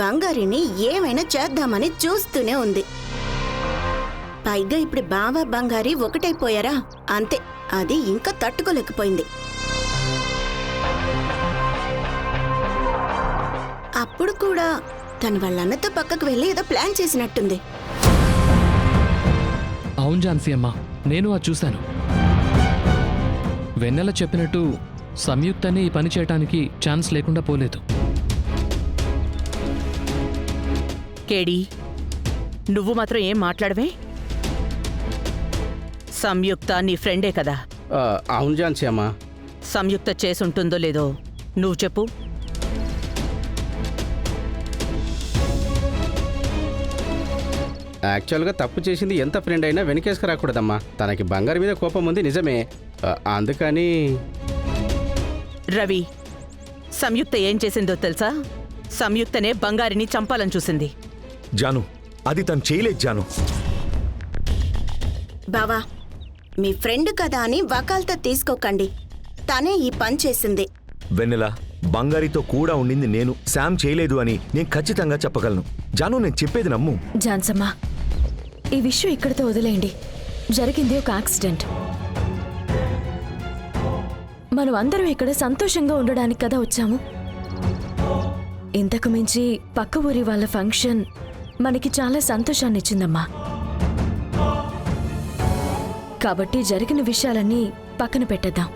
బంగారిని ఏమైనా చేద్దామని చూస్తూనే ఉంది. పైగా ఇప్పుడు బావ బంగారి ఒకటైపోయారా, అంతే, అది ఇంకా తట్టుకోలేకపోయింది. అప్పుడు కూడా తను వాళ్ళన్నతో పక్కకు వెళ్ళి ఏదో ప్లాన్ చేసినట్టుంది. అవును ఝాన్సీ అమ్మ, నేను అది చూశాను. వెన్నెల చెప్పినట్టు సంయుక్తని ఈ పని చేయటానికి ఛాన్స్ లేకుండా పోలేదు. కేడి, నువ్వు మాత్రం ఏం మాట్లాడవే? సంయుక్త నీ ఫ్రెండే కదా? అవును ఝాన్సీ అమ్మా. సంయుక్త చేసుంటుందో లేదో నువ్వు చెప్పు. యాక్చువల్గా తప్పు చేసింది ఎంత ఫ్రెండ్ అయినా వెనకేసుకు రాకూడదమ్మా. తనకి బంగారు మీద కోపం ఉంది నిజమే, అందుకని. రవి, సంయుక్త ఏం చేసిందో తెలుసా? సంయుక్తనే బంగారిని చంపాలని చూసింది. జాను, అది తను చేయలేదు జాను. బావా, మీ ఫ్రెండ్ కదా అని వకాల్తా తీసుకోకండి. తనే ఈ పని చేసింది. వెన్నెల, బంగారితో కూడా ఉండింది నేను, శామ్ చేయలేదు అని నేను ఖచ్చితంగా చెప్పగలను. జాను, నేను చెప్పేది నమ్ము. జాన్సమ్మా, ఈ విషయం ఇక్కడితో వదిలేయండి. జరిగింది ఒక యాక్సిడెంట్. మనం అందరం ఇక్కడ సంతోషంగా ఉండడానికి కదా వచ్చాము. ఇంతకు మించి పక్క ఊరి వాళ్ళ ఫంక్షన్ మనకి చాలా సంతోషాన్ని ఇచ్చిందమ్మా. కాబట్టి జరిగిన విషయాలన్నీ పక్కన పెట్టేద్దాం.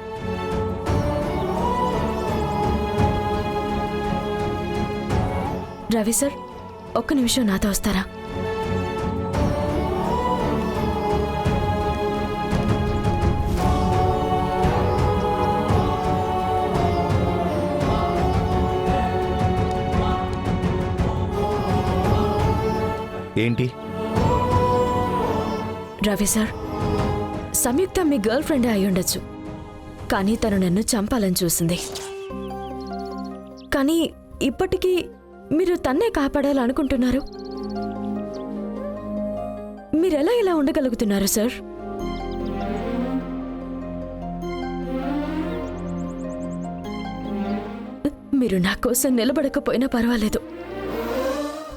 రవి సార్, ఒక్క నిమిషం నాతో వస్తారా? ఏంటి? రవి సార్, సంయుక్త మీ గర్ల్ ఫ్రెండే అయి ఉండొచ్చు, కానీ తను నన్ను చంపాలని చూసింది. కానీ ఇప్పటికీ మీరు తన్నే కాపాడాలనుకుంటున్నారు. మీరెలా ఇలా ఉండగలుగుతున్నారు సార్? మీరు నా కోసం నిలబడకపోయినా పర్వాలేదు,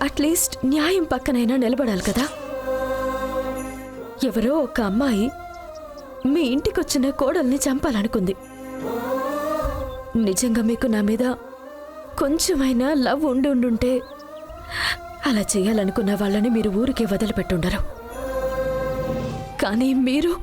అట్లీస్ట్ న్యాయం పక్కనైనా నిలబడాలి కదా. ఎవరో ఒక అమ్మాయి మీ ఇంటికొచ్చిన కోడల్ని చంపాలనుకుంది. నిజంగా మీకు నా మీద కొంచెమైనా లవ్ ఉండుంటే అలా చేయాలనుకున్న వాళ్ళని మీరు ఊరికే వదిలిపెట్టుండరు. కానీ మీరు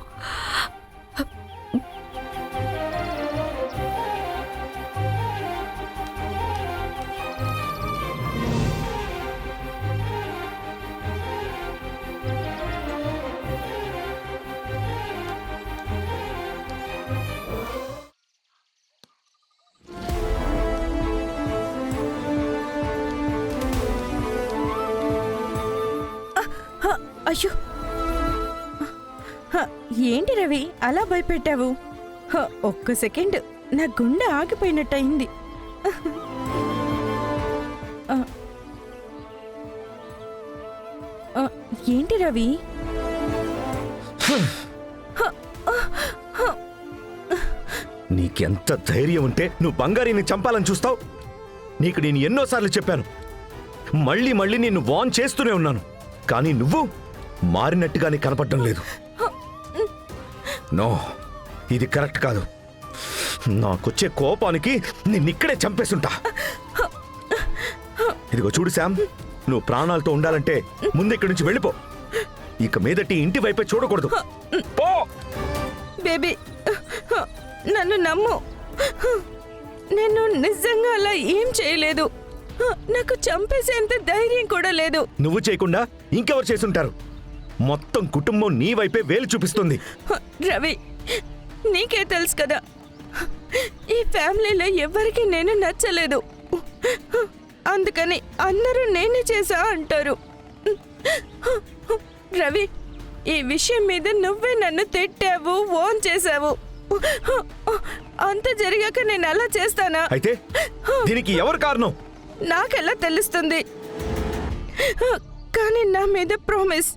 అయ్యో, ఏంటి రవి అలా భయపెట్టావు? ఒక్క సెకండ్ నా గుండె ఆగిపోయినట్టయింది. ఏంటి రవి? నీకెంత ధైర్యం ఉంటే నువ్వు బంగారిని చంపాలని చూస్తావు? నీకు నేను ఎన్నోసార్లు చెప్పాను, మళ్ళీ మళ్ళీ నిన్ను వార్న్ చేస్తూనే ఉన్నాను, కానీ నువ్వు మారినట్టుగానే కనపడటం లేదు. నో, ఇది కరెక్ట్ కాదు. నాకొచ్చే కోపానికి నిన్నిక్కడే చంపేస్తుంటా. ఇదిగో చూడు శామ్, నువ్వు ప్రాణాలతో ఉండాలంటే ముందు ఇక్కడి నుంచి వెళ్ళిపో. ఇక మీదటి ఇంటి వైపే చూడకూడదు. పో బేబీ, నన్ను నమ్ము. నేను నిజంగా అలా ఏం చేయలేదు. నాకు చంపేసేంత ధైర్యం కూడా లేదు. నువ్వు చేయకుండా ఇంకెవరు చేసుంటారు? మొత్తం కుటుంబం నీ వైపే వేలు చూపిస్తుంది. రవి, నీకే తెలుసు కదా, ఈ ఫ్యామిలీలో ఎవరికి నేను నచ్చలేదు. అందుకని అందరూ నేనే చేసా అంటారు. రవి, ఈ విషయం మీద నువ్వే నన్ను తిట్టావు, వార్న్ చేశావు. అంత జరిగాక నేను అలా చేస్తానా? అయితే దీనికి ఎవరు కారణం? నాకెలా తెలుస్తుంది? కానీ నా మీద ప్రామిస్,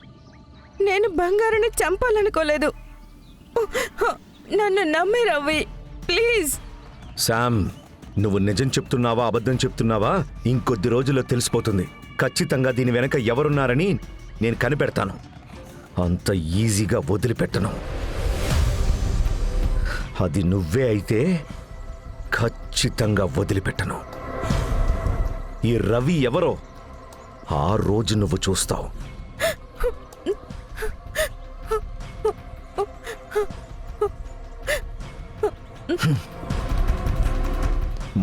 నేను బంగారుని చంపాలనుకోలేదు. నన్ను నమ్మి రవి, ప్లీజ్. శామ్, నువ్వు నిజం చెప్తున్నావా అబద్ధం చెప్తున్నావా ఇంకొద్ది రోజుల్లో తెలిసిపోతుంది. ఖచ్చితంగా దీని వెనక ఎవరున్నారని నేను కనిపెడతాను. అంత ఈజీగా వదిలిపెట్టను. అది నువ్వే అయితే ఖచ్చితంగా వదిలిపెట్టను. ఈ రవి ఎవరో ఆ రోజు నువ్వు చూస్తావు.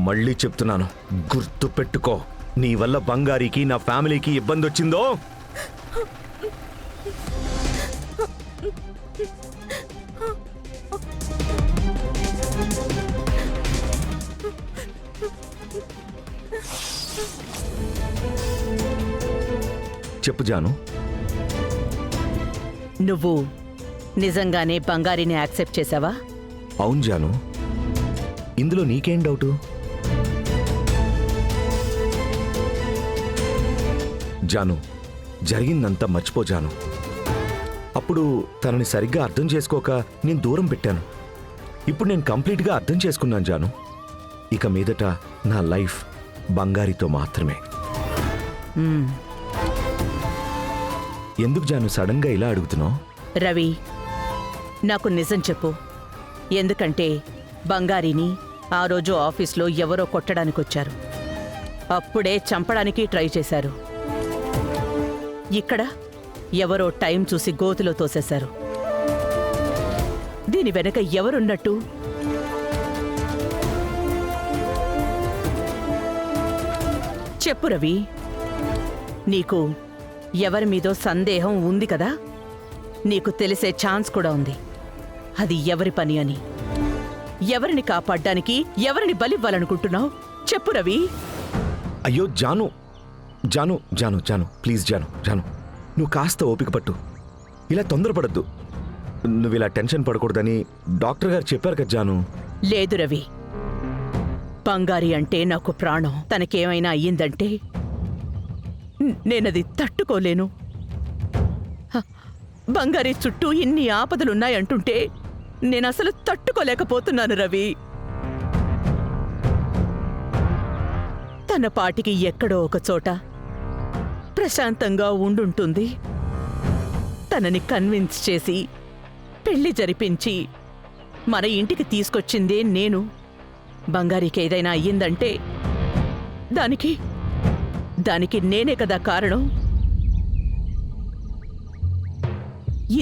మళ్ళీ చెప్తున్నాను, గుర్తు పెట్టుకో. నీ వల్ల బంగారికి నా ఫ్యామిలీకి ఇబ్బంది వచ్చిందో చెప్పు జాను. నువ్వు నిజంగానే బంగారిని యాక్సెప్ట్ చేసావా? అవును జాను, ఇందులో నీకేం డౌటు? జాను, జరిగిందంతా మర్చిపో జాను. అప్పుడు తనని సరిగ్గా అర్థం చేసుకోక నేను దూరం పెట్టాను. ఇప్పుడు నేను కంప్లీట్గా అర్థం చేసుకున్నాను జాను. ఇక మీదట నా లైఫ్ బంగారితో మాత్రమే. ఎందుకు జాను సడన్గా ఇలా అడుగుతున్నావు? రవి, నాకు నిజం చెప్పు. ఎందుకంటే బంగారిని ఆ రోజు ఆఫీస్లో ఎవరో కొట్టడానికొచ్చారు. అప్పుడే చంపడానికి ట్రై చేశారు. ఇక్కడ ఎవరో టైం చూసి గోతులో తోసేశారు. దీని వెనక ఎవరున్నట్టు? చెప్పు రవి. నీకు ఎవరి మీదో సందేహం ఉంది కదా? నీకు తెలిసే ఛాన్స్ కూడా ఉంది అది ఎవరి పని అని. ఎవరిని కాపాడ్డానికి ఎవరిని బలివ్వాలనుకుంటున్నావు? చెప్పు రవి. అయ్యో జాను, జాను జాను జాను ప్లీజ్ జాను, జాను నువ్వు కాస్త ఓపిక పట్టు. ఇలా తొందరపడద్దు. నువ్వు ఇలా టెన్షన్ పడకూడదని డాక్టర్ గారు చెప్పారు కదా జాను. లేదు రవి, బంగారి అంటే నాకు ప్రాణం. తనకేమైనా అయ్యిందంటే నేనది తట్టుకోలేను. హ, బంగారి చుట్టూ ఇన్ని ఆపదలున్నాయంటుంటే నేనసలు తట్టుకోలేకపోతున్నాను రవి. తన పాటికి ఎక్కడో ఒక చోట ప్రశాంతంగా ఉండుంటుంది. తనని కన్విన్స్ చేసి పెళ్లి జరిపించి మన ఇంటికి తీసుకొచ్చిందే నేను. బంగారికి ఏదైనా అయ్యిందంటే దానికి నేనే కదా కారణం.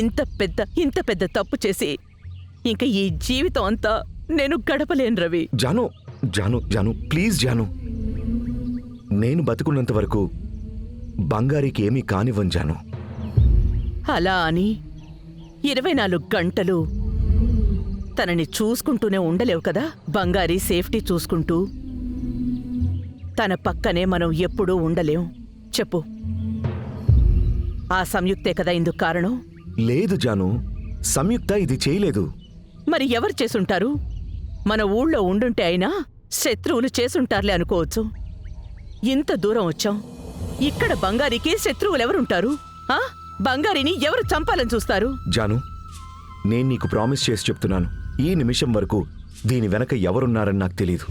ఇంత పెద్ద తప్పు చేసి ఇంక ఈ జీవితం అంతా నేను గడపలేను రవి. జాను జాను జాను ప్లీజ్ జాను, నేను బతుకున్నంత వరకు బంగారికి ఏమీ కానివ్వను జాను. అలా అని 24 గంటలు తనని చూసుకుంటూనే ఉండలేవు కదా. బంగారి సేఫ్టీ చూసుకుంటూ తన పక్కనే మనం ఎప్పుడూ ఉండలేం. చెప్పు, ఆ సంయుక్తే కదా ఇందుకు కారణం? లేదు జాను, సంయుక్త ఇది చేయలేదు. మరి ఎవరు చేసుంటారు? మన ఊళ్ళో ఉండుంటే అయినా శత్రువులు చేసుంటారులే అనుకోవచ్చు. ఇంత దూరం వచ్చాం, ఇక్కడ బంగారికి శత్రువులెవరుంటారు? ఆ బంగారిని ఎవరు చంపాలని చూస్తారు? జాను, నేను నీకు ప్రామిస్ చేసి చెప్తున్నాను, ఈ నిమిషం వరకు దీని వెనక ఎవరున్నారని నాకు తెలియదు.